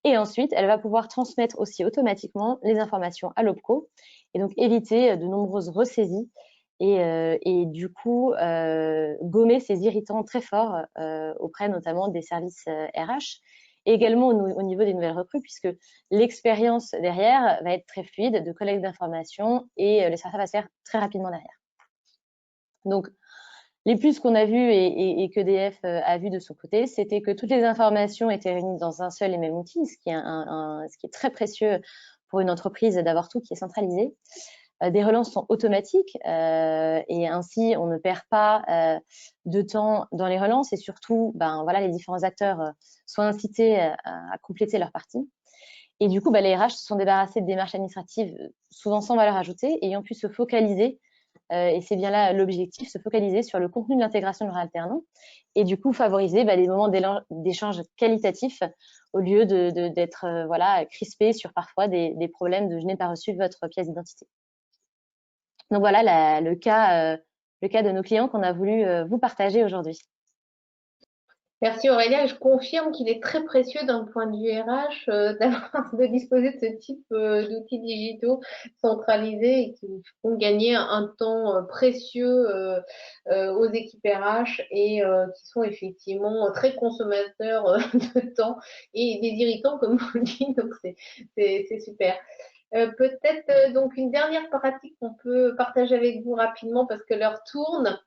Et ensuite, elle va pouvoir transmettre aussi automatiquement les informations à l'OPCO et donc éviter de nombreuses ressaisies et du coup gommer ces irritants très forts auprès notamment des services RH et également au niveau des nouvelles recrues puisque l'expérience derrière va être très fluide de collecte d'informations et le service va se faire très rapidement derrière. Donc, les plus qu'on a vus et qu'EDF a vu de son côté, c'était que toutes les informations étaient réunies dans un seul et même outil, ce qui est très précieux pour une entreprise d'avoir tout qui est centralisé. Des relances sont automatiques et ainsi on ne perd pas de temps dans les relances et surtout, voilà, les différents acteurs sont incités à compléter leur partie. Et du coup, les RH se sont débarrassés de démarches administratives souvent sans valeur ajoutée, ayant pu se focaliser et c'est bien là l'objectif, se focaliser sur le contenu de l'intégration de leur alternant et du coup favoriser des moments d'échange qualitatifs au lieu d'être voilà, crispé sur parfois des problèmes de « je n'ai pas reçu votre pièce d'identité ». Donc voilà le cas de nos clients qu'on a voulu vous partager aujourd'hui. Merci Aurélia. Je confirme qu'il est très précieux d'un point de vue RH de disposer de ce type d'outils digitaux centralisés et qui font gagner un temps précieux aux équipes RH et qui sont effectivement très consommateurs de temps et des irritants comme vous le dites. Donc c'est super. Peut-être donc une dernière pratique qu'on peut partager avec vous rapidement parce que l'heure tourne.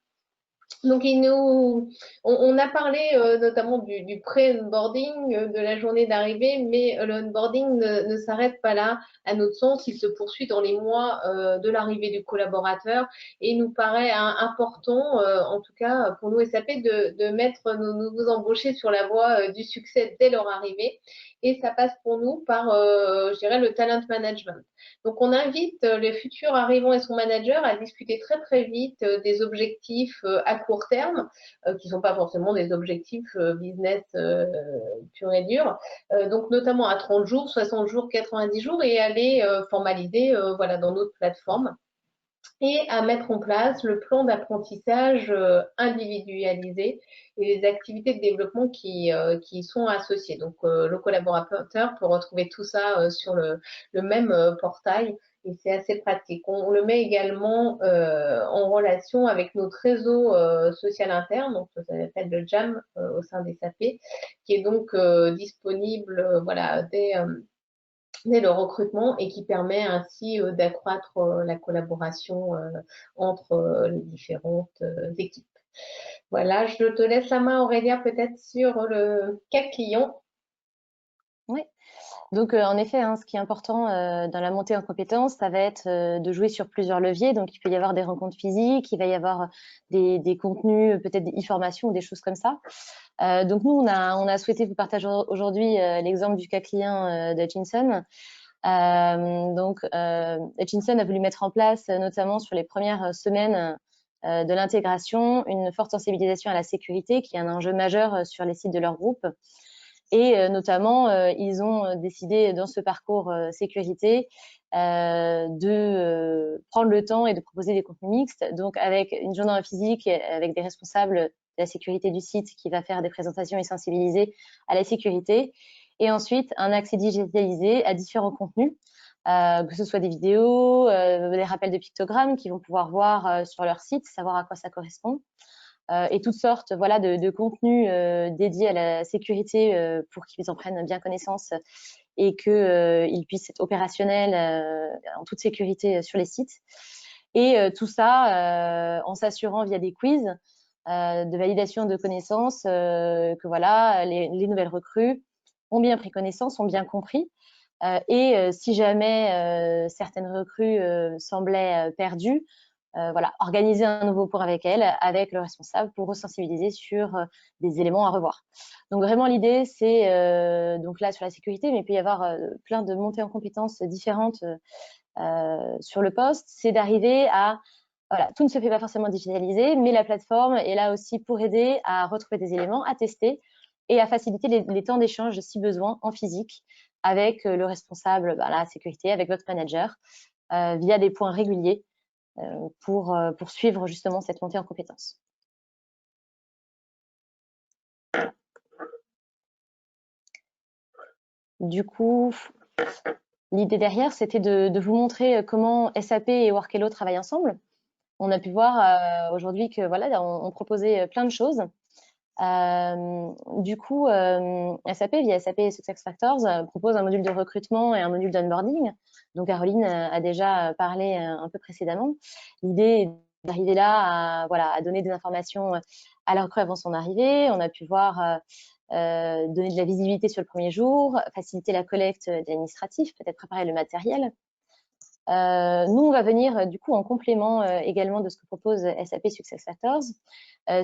Donc, on a parlé notamment du pré-onboarding, de la journée d'arrivée, mais le onboarding ne s'arrête pas là. À notre sens, il se poursuit dans les mois de l'arrivée du collaborateur et il nous paraît important, en tout cas pour nous SAP, de mettre nos nouveaux embauchés sur la voie du succès dès leur arrivée. Et ça passe pour nous par, je dirais, le talent management. Donc, on invite les futurs arrivants et son manager à discuter très, très vite des objectifs à court terme, qui ne sont pas forcément des objectifs business pur et dur, donc notamment à 30 jours, 60 jours, 90 jours, et à les formaliser voilà, dans notre plateforme et à mettre en place le plan d'apprentissage individualisé et les activités de développement qui y sont associées. Donc, le collaborateur peut retrouver tout ça sur le même portail et c'est assez pratique. On le met également en relation avec notre réseau social interne, donc ça s'appelle le JAM au sein des SAP, qui est donc disponible voilà, dès le recrutement et qui permet ainsi d'accroître la collaboration entre les différentes équipes. Voilà, je te laisse la main Aurélia peut-être sur le cas client. Oui, donc en effet, ce qui est important dans la montée en compétences, ça va être de jouer sur plusieurs leviers. Donc il peut y avoir des rencontres physiques, il va y avoir des contenus, peut-être des e-formations ou des choses comme ça. Donc nous, on a souhaité vous partager aujourd'hui l'exemple du cas client d'Hutchinson. Donc Hutchinson a voulu mettre en place, notamment sur les premières semaines de l'intégration, une forte sensibilisation à la sécurité, qui est un enjeu majeur sur les sites de leur groupe. Et notamment, ils ont décidé dans ce parcours sécurité de prendre le temps et de proposer des contenus mixtes, donc avec une journée en physique, avec des responsables de la sécurité du site qui va faire des présentations et sensibiliser à la sécurité, et ensuite un accès digitalisé à différents contenus, que ce soit des vidéos, des rappels de pictogrammes qu'ils vont pouvoir voir sur leur site, savoir à quoi ça correspond. Et toutes sortes voilà, de contenus dédiés à la sécurité pour qu'ils en prennent bien connaissance et qu'ils puissent être opérationnels en toute sécurité sur les sites. Et tout ça en s'assurant via des quiz de validation de connaissances que voilà, les nouvelles recrues ont bien pris connaissance, ont bien compris. Et si jamais certaines recrues semblaient perdues, voilà, organiser un nouveau point avec elle, avec le responsable, pour resensibiliser sur des éléments à revoir. Donc vraiment l'idée, c'est donc là sur la sécurité, mais il peut y avoir plein de montées en compétences différentes sur le poste, c'est d'arriver à voilà, tout ne se fait pas forcément digitaliser, mais la plateforme est là aussi pour aider à retrouver des éléments, à tester et à faciliter les temps d'échange si besoin en physique avec le responsable, la sécurité, avec votre manager, via des points réguliers pour suivre justement cette montée en compétences. Du coup, l'idée derrière, c'était de vous montrer comment SAP et Workelo travaillent ensemble. On a pu voir aujourd'hui que voilà, on proposait plein de choses. Du coup, SAP, via SAP SuccessFactors, propose un module de recrutement et un module d'onboarding. Donc, Caroline a déjà parlé un peu précédemment. L'idée est d'arriver là à donner des informations à la recrue avant son arrivée. On a pu voir donner de la visibilité sur le premier jour, faciliter la collecte de l'administratif, peut-être préparer le matériel. Nous, on va venir du coup en complément également de ce que propose SAP SuccessFactors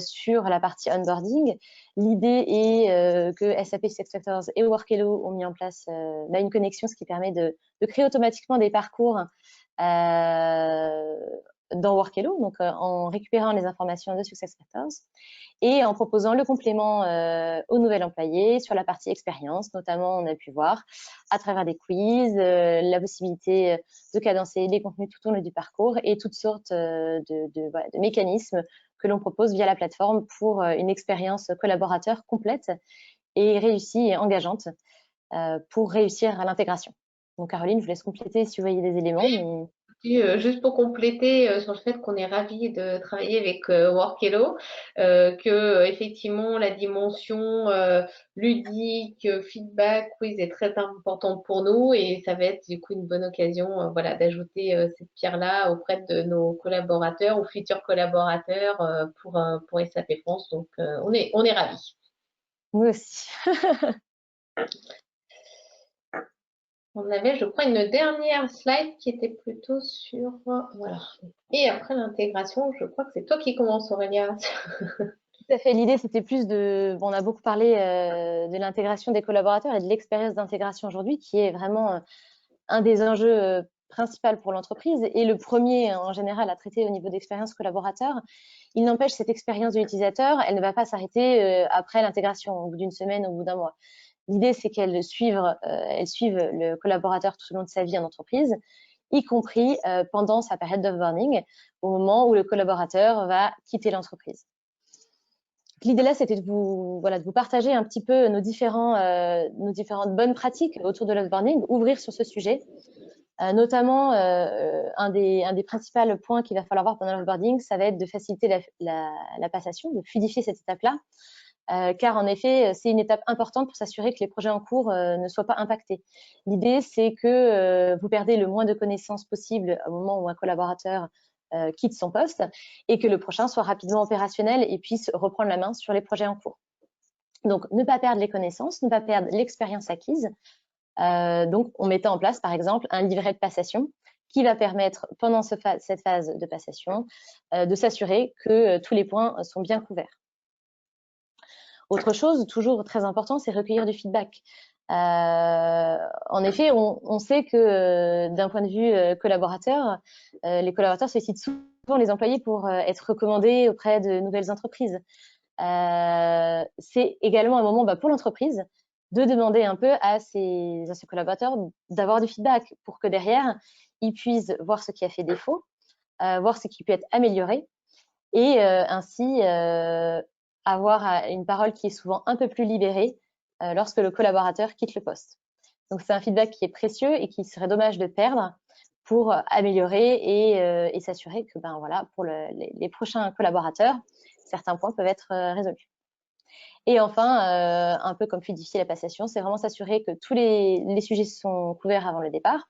sur la partie onboarding. L'idée est que SAP SuccessFactors et Workelo ont mis en place une connexion, ce qui permet de créer automatiquement des parcours dans Workelo, donc en récupérant les informations de SuccessFactors et en proposant le complément au nouvel employé sur la partie expérience. Notamment, on a pu voir à travers des quiz la possibilité de cadencer les contenus tout au long du parcours et toutes sortes de mécanismes que l'on propose via la plateforme pour une expérience collaborateur complète et réussie et engageante pour réussir à l'intégration. Donc Caroline, je vous laisse compléter si vous voyez des éléments. Mais... Juste pour compléter sur le fait qu'on est ravis de travailler avec Workelo, que effectivement la dimension ludique, feedback, quiz est très importante pour nous et ça va être du coup une bonne occasion voilà, d'ajouter cette pierre-là auprès de nos collaborateurs ou futurs collaborateurs pour SAP France. Donc on est ravis. Nous aussi. On avait, je crois, une dernière slide qui était plutôt sur... voilà. Et après l'intégration, je crois que c'est toi qui commences, Aurélia. Tout à fait. L'idée, c'était plus de... Bon, on a beaucoup parlé de l'intégration des collaborateurs et de l'expérience d'intégration aujourd'hui, qui est vraiment un des enjeux principaux pour l'entreprise et le premier, en général, à traiter au niveau d'expérience collaborateur. Il n'empêche, cette expérience de l'utilisateur, elle ne va pas s'arrêter après l'intégration, au bout d'une semaine, au bout d'un mois. L'idée, c'est qu'elle suive le collaborateur tout au long de sa vie en entreprise, y compris pendant sa période d'onboarding, au moment où le collaborateur va quitter l'entreprise. L'idée là, c'était de vous partager un petit peu nos différentes bonnes pratiques autour de l'onboarding, ouvrir sur ce sujet. Notamment, un des principaux points qu'il va falloir voir pendant l'onboarding, ça va être de faciliter la passation, de fluidifier cette étape-là. Car en effet, c'est une étape importante pour s'assurer que les projets en cours ne soient pas impactés. L'idée, c'est que vous perdez le moins de connaissances possible au moment où un collaborateur quitte son poste et que le prochain soit rapidement opérationnel et puisse reprendre la main sur les projets en cours. Donc, ne pas perdre les connaissances, ne pas perdre l'expérience acquise. Donc, on mettait en place, par exemple, un livret de passation qui va permettre, pendant cette phase de passation, de s'assurer que tous les points sont bien couverts. Autre chose, toujours très important, c'est recueillir du feedback. En effet, on sait que d'un point de vue collaborateur, les collaborateurs sollicitent souvent les employés pour être recommandés auprès de nouvelles entreprises. C'est également un moment pour l'entreprise de demander un peu à ses collaborateurs d'avoir du feedback pour que derrière, ils puissent voir ce qui a fait défaut, voir ce qui peut être amélioré et ainsi avoir une parole qui est souvent un peu plus libérée lorsque le collaborateur quitte le poste. Donc, c'est un feedback qui est précieux et qui serait dommage de perdre pour améliorer et s'assurer que, pour les prochains collaborateurs, certains points peuvent être résolus. Et enfin, un peu comme fluidifier la passation, c'est vraiment s'assurer que tous les sujets sont couverts avant le départ,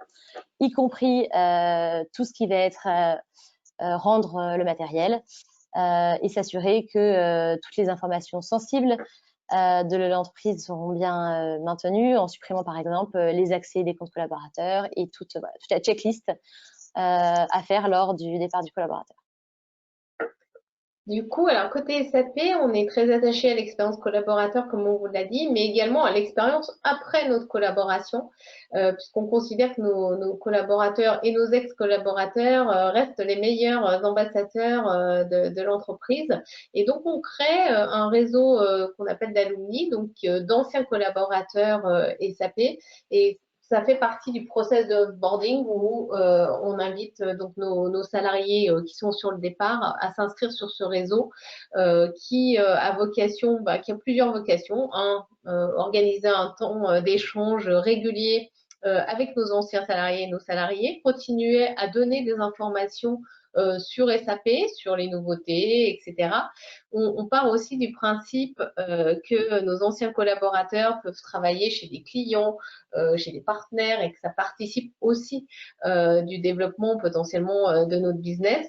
y compris tout ce qui va être rendre le matériel, et s'assurer que toutes les informations sensibles de l'entreprise seront bien maintenues en supprimant par exemple les accès des comptes collaborateurs et toute la checklist à faire lors du départ du collaborateur. Du coup, alors côté SAP, on est très attaché à l'expérience collaborateur, comme on vous l'a dit, mais également à l'expérience après notre collaboration, puisqu'on considère que nos collaborateurs et nos ex-collaborateurs restent les meilleurs ambassadeurs de l'entreprise. Et donc, on crée un réseau qu'on appelle d'alumni, donc d'anciens collaborateurs SAP. Et ça fait partie du process de offboarding où on invite donc nos salariés qui sont sur le départ à s'inscrire sur ce réseau qui a vocation, qui a plusieurs vocations. Organiser un temps d'échange régulier avec nos anciens salariés et nos salariés, continuer à donner des informations sur SAP, sur les nouveautés, etc. On part aussi du principe que nos anciens collaborateurs peuvent travailler chez des clients, chez des partenaires et que ça participe aussi du développement potentiellement de notre business.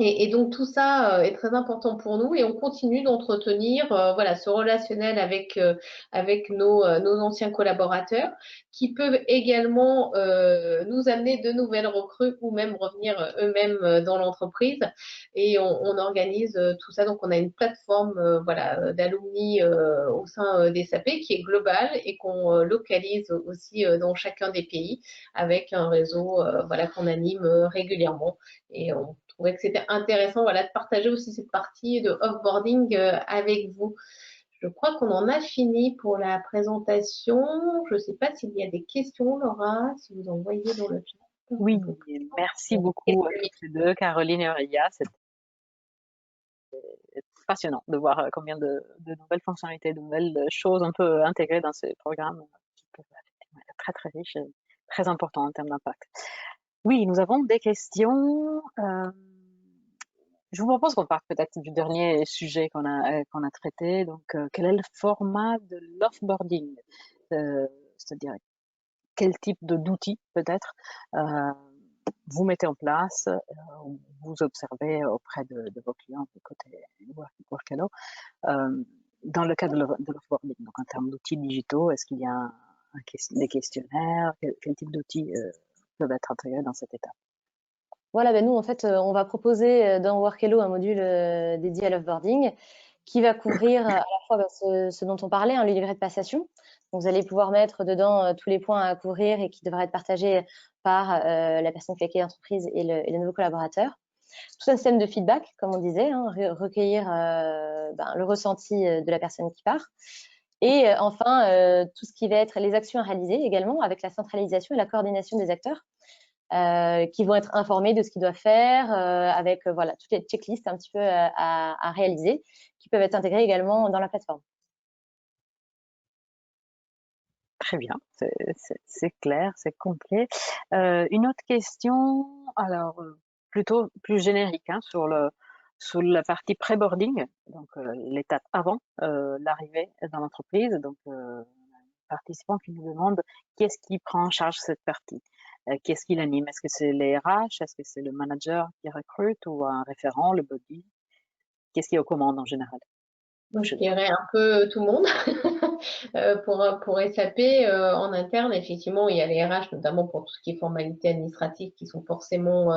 Et donc tout ça est très important pour nous et on continue d'entretenir voilà ce relationnel avec nos anciens collaborateurs qui peuvent également nous amener de nouvelles recrues ou même revenir eux-mêmes dans l'entreprise et on organise tout ça. Donc on a une plateforme voilà d'alumni au sein des SAP qui est globale et qu'on localise aussi dans chacun des pays avec un réseau voilà qu'on anime régulièrement et on trouvais que c'était intéressant voilà, de partager aussi cette partie de offboarding avec vous. Je crois qu'on en a fini pour la présentation. Je ne sais pas s'il y a des questions, Laura, si vous en voyez dans le chat. Oui, merci beaucoup à toutes les deux, Caroline et Aurélia. C'est passionnant de voir combien de nouvelles fonctionnalités, de nouvelles choses on peut intégrer dans ces programmes qui peuvent être très très riches et très importants en termes d'impact. Oui, nous avons des questions. Je vous propose qu'on parte peut-être du dernier sujet qu'on a traité. Donc, quel est le format de l'offboarding? C'est-à-dire, quel type d'outils peut-être vous mettez en place, vous observez auprès de vos clients du côté Workelo dans le cadre de l'offboarding. Donc, en termes d'outils digitaux, est-ce qu'il y a des questionnaires? Quel type d'outils peuvent être intégrés dans cette étape? Voilà, nous, en fait, on va proposer dans Workelo un module dédié à l'offboarding qui va couvrir à la fois ce dont on parlait, le livret de passation. Donc, vous allez pouvoir mettre dedans tous les points à couvrir et qui devraient être partagés par la personne qui a créé l'entreprise et le nouveau collaborateur. Tout un système de feedback, comme on disait, recueillir le ressenti de la personne qui part. Et enfin, tout ce qui va être les actions à réaliser également avec la centralisation et la coordination des acteurs qui vont être informés de ce qu'ils doivent faire avec voilà, toutes les checklists un petit peu à réaliser qui peuvent être intégrées également dans la plateforme. Très bien, c'est clair, c'est complet. Une autre question, alors plutôt plus générique sur la partie pré-boarding, donc l'étape avant l'arrivée dans l'entreprise. Donc, un participant qui nous demande qui est-ce qui prend en charge cette partie, qui est-ce qui l'anime? Est-ce que c'est les RH? Est-ce que c'est le manager qui recrute ou un référent, le body? Qu'est-ce qui est aux commandes en général? Je dirais un peu tout le monde. Pour SAP, en interne, effectivement, il y a les RH, notamment pour tout ce qui est formalités administratives qui sont forcément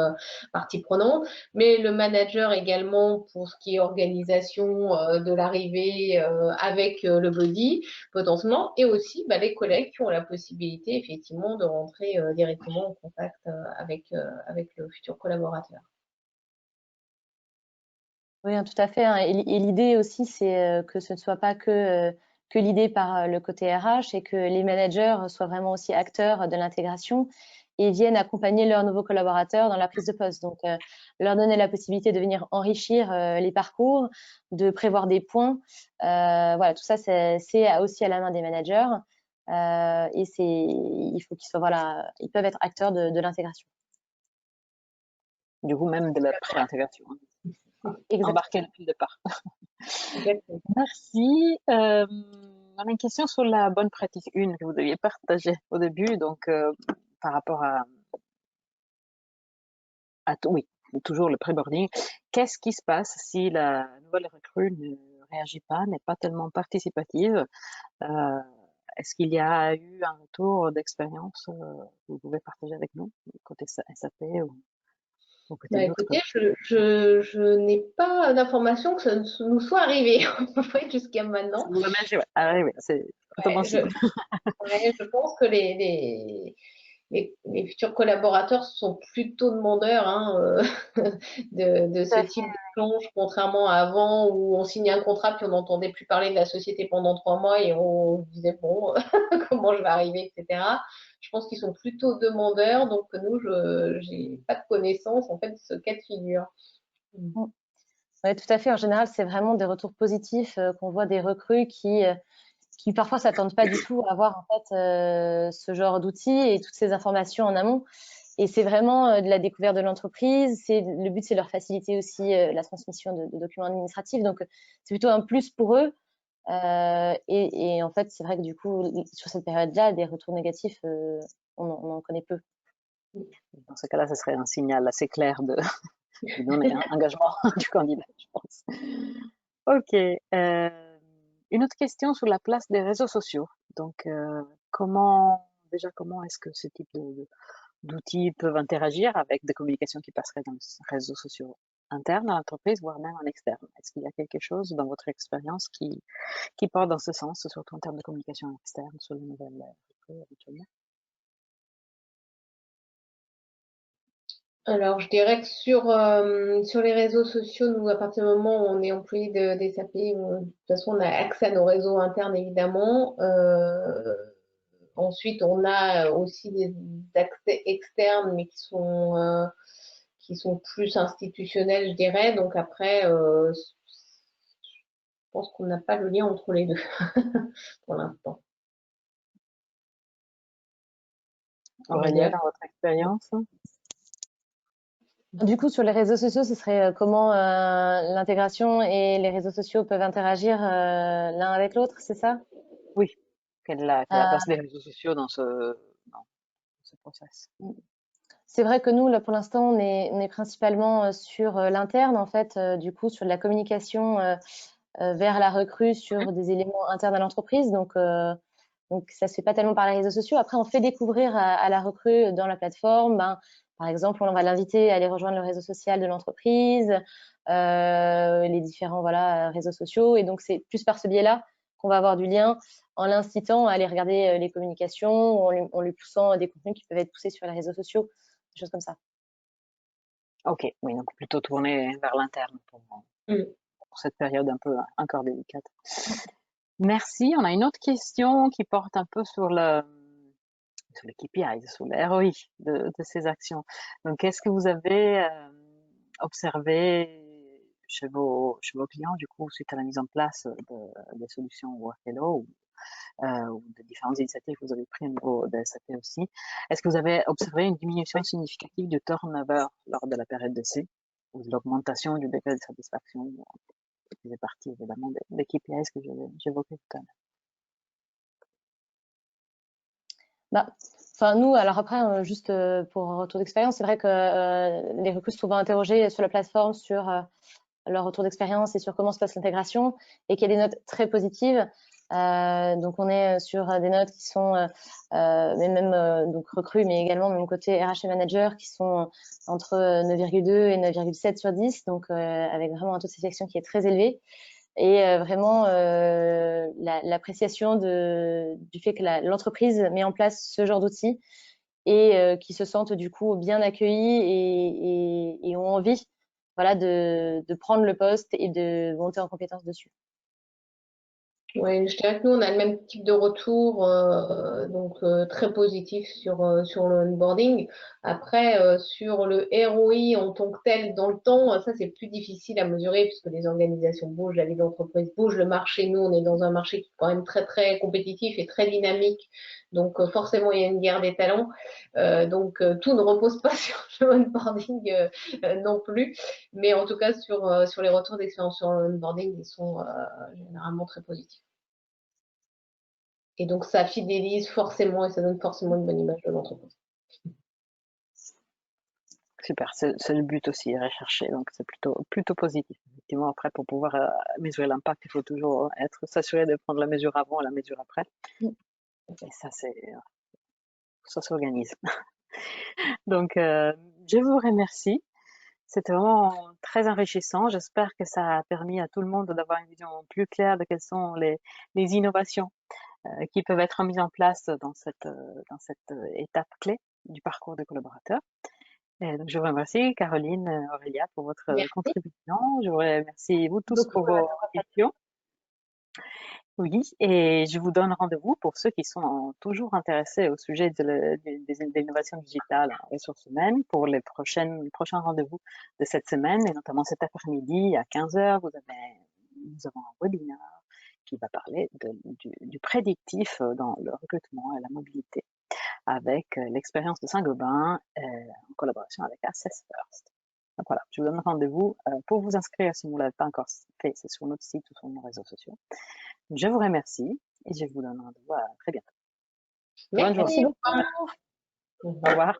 partie prenante, mais le manager également pour ce qui est organisation de l'arrivée avec le body, potentiellement, et aussi les collègues qui ont la possibilité, effectivement, de rentrer directement en contact avec le futur collaborateur. Oui, tout à fait. Et l'idée aussi, c'est que ce ne soit pas que l'idée par le côté RH et que les managers soient vraiment aussi acteurs de l'intégration et viennent accompagner leurs nouveaux collaborateurs dans la prise de poste. Donc, leur donner la possibilité de venir enrichir les parcours, de prévoir des points. Voilà, tout ça, c'est aussi à la main des managers. Et il faut qu'ils soient, ils peuvent être acteurs de l'intégration. Du coup, même de la pré-intégration. Embarquer depuis le départ. Merci. On a une question sur la bonne pratique 1 que vous deviez partager au début, donc par rapport à oui, toujours le pré-boarding. Qu'est-ce qui se passe si la nouvelle recrue ne réagit pas, n'est pas tellement participative? Est-ce qu'il y a eu un retour d'expérience que vous pouvez partager avec nous, côté SAP ou écoutez, je n'ai pas d'informations que ça nous soit arrivé en fait, jusqu'à maintenant. C'est plutôt bon signe. Je pense que les futurs collaborateurs sont plutôt demandeurs hein, de Tout ce à fait. type d'échange, contrairement à avant où on signait un contrat puis on n'entendait plus parler de la société pendant 3 mois et on se disait bon, comment je vais arriver, etc. Je pense qu'ils sont plutôt demandeurs, donc nous, je n'ai pas de connaissance en fait de ce cas de figure. Mm. Ouais, tout à fait. En général, c'est vraiment des retours positifs qu'on voit des recrues qui parfois s'attendent pas du tout à avoir en fait ce genre d'outils et toutes ces informations en amont. Et c'est vraiment de la découverte de l'entreprise. Le but, c'est leur faciliter aussi la transmission de documents administratifs. Donc, c'est plutôt un plus pour eux. Et en fait, c'est vrai que du coup, sur cette période-là, des retours négatifs, on en connaît peu. Dans ce cas-là, ce serait un signal assez clair de donner un engagement du candidat, je pense. Ok. Une autre question sur la place des réseaux sociaux. Donc, comment est-ce que ce type d'outils peuvent interagir avec des communications qui passeraient dans les réseaux sociaux internes à l'entreprise, voire même en externe? Est-ce qu'il y a quelque chose dans votre expérience qui porte dans ce sens, surtout en termes de communication externe sur les nouvelles recrues habituellement? Alors, je dirais que sur les réseaux sociaux, nous, à partir du moment où on est employé des SAP, de toute façon, on a accès à nos réseaux internes, évidemment. Ensuite, on a aussi des accès externes, mais qui sont plus institutionnels, je dirais. Donc après, je pense qu'on n'a pas le lien entre les deux pour l'instant. Aurélia, dans votre expérience? Du coup, sur les réseaux sociaux, ce serait comment l'intégration et les réseaux sociaux peuvent interagir l'un avec l'autre, c'est ça? Oui. Quelle est la Euh, place des réseaux sociaux dans ce process? C'est vrai que nous, là, pour l'instant, on est principalement sur l'interne, en fait, du coup, sur de la communication vers la recrue sur des éléments internes à l'entreprise. Donc, ça se fait pas tellement par les réseaux sociaux. Après, on fait découvrir à la recrue dans la plateforme, ben, par exemple, on va l'inviter à aller rejoindre le réseau social de l'entreprise, les différents voilà, réseaux sociaux. Et donc, c'est plus par ce biais-là qu'on va avoir du lien en l'incitant à aller regarder les communications, en lui poussant des contenus qui peuvent être poussés sur les réseaux sociaux, des choses comme ça. Ok, oui, donc plutôt tourné vers l'interne pour cette période un peu encore délicate. Merci. On a une autre question qui porte un peu sur les KPIs, sur les ROI de ces actions. Donc, qu'est-ce que vous avez observé chez vos clients, du coup, suite à la mise en place des solutions Workhello ou de différentes initiatives que vous avez prises au niveau de SAP aussi? Est-ce que vous avez observé une diminution significative du turnover lors de la période d'essai ou de l'augmentation du degré de satisfaction? Ça faisait partie évidemment des KPIs que j'évoquais tout à l'heure. Bah, enfin, nous, alors après, juste pour un retour d'expérience, c'est vrai que les recrues se trouvent interrogés sur la plateforme sur leur retour d'expérience et sur comment se passe l'intégration et qu'il y a des notes très positives. Donc, on est sur des notes qui sont même donc recrues, mais également même côté RH et manager qui sont entre 9,2 et 9,7 sur 10, donc avec vraiment un taux de satisfaction qui est très élevé. Et vraiment l'appréciation du fait que l'entreprise met en place ce genre d'outils et qui se sentent du coup bien accueillis et ont envie voilà, de prendre le poste et de monter en compétence dessus. Oui, je dirais que nous, on a le même type de retour, donc très positif sur le onboarding. Après, sur le ROI en tant que tel dans le temps, ça c'est plus difficile à mesurer puisque les organisations bougent, la vie d'entreprise bouge, le marché, nous, on est dans un marché qui est quand même très très compétitif et très dynamique. Donc forcément, il y a une guerre des talents. Donc tout ne repose pas sur le onboarding non plus. Mais en tout cas, sur les retours d'expérience sur le onboarding, ils sont généralement très positifs. Et donc, ça fidélise forcément et ça donne forcément une bonne image de l'entreprise. Super, c'est le but aussi, rechercher, donc c'est plutôt positif. Effectivement, après, pour pouvoir mesurer l'impact, il faut toujours s'assurer de prendre la mesure avant et la mesure après. Et ça s'organise. Donc, je vous remercie. C'était vraiment très enrichissant. J'espère que ça a permis à tout le monde d'avoir une vision plus claire de quelles sont les innovations qui peuvent être mises en place dans cette étape clé du parcours des collaborateurs. Et donc, je vous remercie, Caroline, Aurélia, pour votre Merci contribution. Je vous remercie, vous tous, beaucoup. pour vos questions. Oui, et je vous donne rendez-vous pour ceux qui sont toujours intéressés au sujet des innovations digitales en ressources humaines pour les prochains rendez-vous de cette semaine, et notamment cet après-midi à 15h, nous avons un webinaire qui va parler du prédictif dans le recrutement et la mobilité avec l'expérience de Saint-Gobain en collaboration avec Assess First. Donc voilà, je vous donne rendez-vous pour vous inscrire si vous ne l'avez pas encore fait, c'est sur notre site ou sur nos réseaux sociaux. Je vous remercie et je vous donne rendez-vous à très bientôt. Bonne journée. Merci beaucoup. Au revoir.